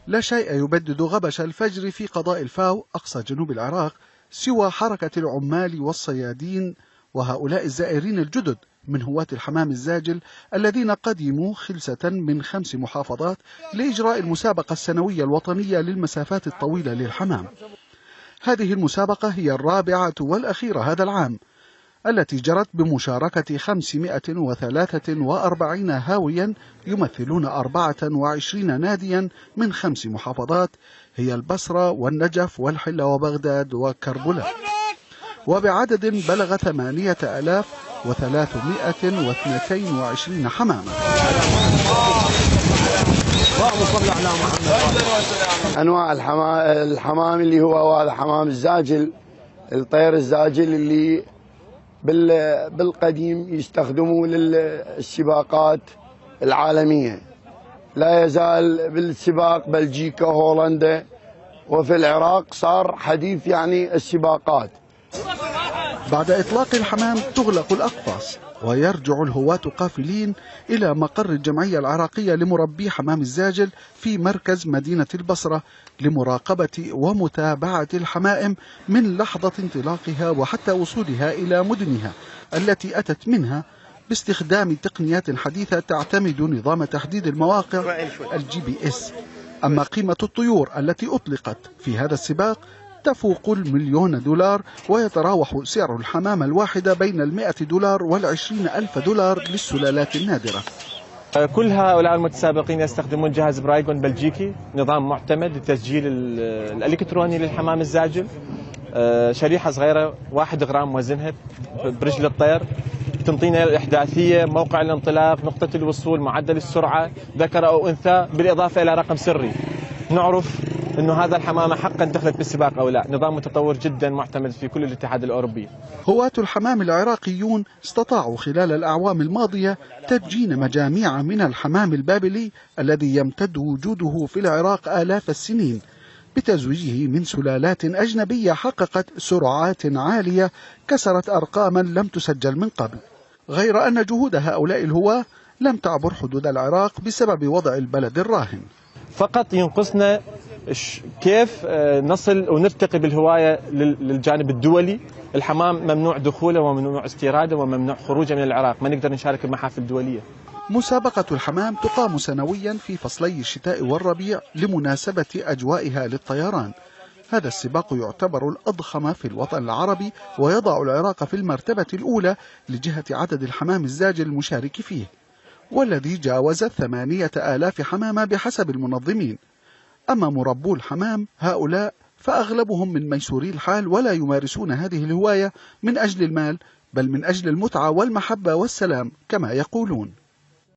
لا شيء يبدد غبش الفجر في قضاء الفاو أقصى جنوب العراق سوى حركة العمال والصيادين وهؤلاء الزائرين الجدد من هواة الحمام الزاجل الذين قدموا خلسة من 5 محافظات لإجراء المسابقة السنوية الوطنية للمسافات الطويلة للحمام. هذه المسابقة هي الرابعة والأخيرة هذا العام، التي جرت بمشاركة 543 هاويا يمثلون 24 ناديا من 5 محافظات هي البصرة والنجف والحلة وبغداد وكربلاء، وبعدد بلغ 8322 حمامة. أنواع الحمام اللي هو هذا حمام الزاجل، الطير الزاجل اللي بالقديم يستخدموا للسباقات العالمية، لا يزال بالسباق بلجيكا هولندا، وفي العراق صار حديث يعني السباقات. بعد إطلاق الحمام تغلق الأقفاص ويرجع الهواة قافلين إلى مقر الجمعية العراقية لمربي حمام الزاجل في مركز مدينة البصرة لمراقبة ومتابعة الحمائم من لحظة انطلاقها وحتى وصولها إلى مدنها التي أتت منها باستخدام تقنيات حديثة تعتمد نظام تحديد المواقع الGPS. أما قيمة الطيور التي أطلقت في هذا السباق تفوق $1,000,000، ويتراوح سعر الحمامة الواحدة بين $100 و20,000 للسلالات النادرة. كل هؤلاء المتسابقين يستخدمون جهاز برايغون بلجيكي، نظام معتمد للتسجيل الإلكتروني للحمام الزاجل. شريحة صغيرة 1 غرام وزنها برجل الطير، تنطينا الإحداثية، موقع الانطلاق، نقطة الوصول، معدل السرعة، ذكر أو أنثى، بالإضافة إلى رقم سري نعرف أنه هذا الحمامة حقا دخلت بالسباق أو لا. نظام متطور جدا معتمد في كل الاتحاد الأوروبي. هواة الحمام العراقيون استطاعوا خلال الأعوام الماضية تدجين مجاميع من الحمام البابلي الذي يمتد وجوده في العراق آلاف السنين بتزويجه من سلالات أجنبية حققت سرعات عالية كسرت أرقاما لم تسجل من قبل، غير أن جهود هؤلاء الهواة لم تعبر حدود العراق بسبب وضع البلد الراهن. فقط ينقصنا كيف نصل ونرتقي بالهواية للجانب الدولي. الحمام ممنوع دخوله وممنوع استيراده وممنوع خروجه من العراق، ما نقدر نشارك بمحافل دولية. مسابقة الحمام تقام سنويا في فصلي الشتاء والربيع لمناسبة أجوائها للطيران. هذا السباق يعتبر الأضخم في الوطن العربي ويضع العراق في المرتبة الأولى لجهة عدد الحمام الزاجل المشارك فيه، والذي جاوز 8,000 حمامة بحسب المنظمين. أما مربو الحمام هؤلاء فأغلبهم من ميسوري الحال ولا يمارسون هذه الهواية من أجل المال، بل من أجل المتعة والمحبة والسلام كما يقولون.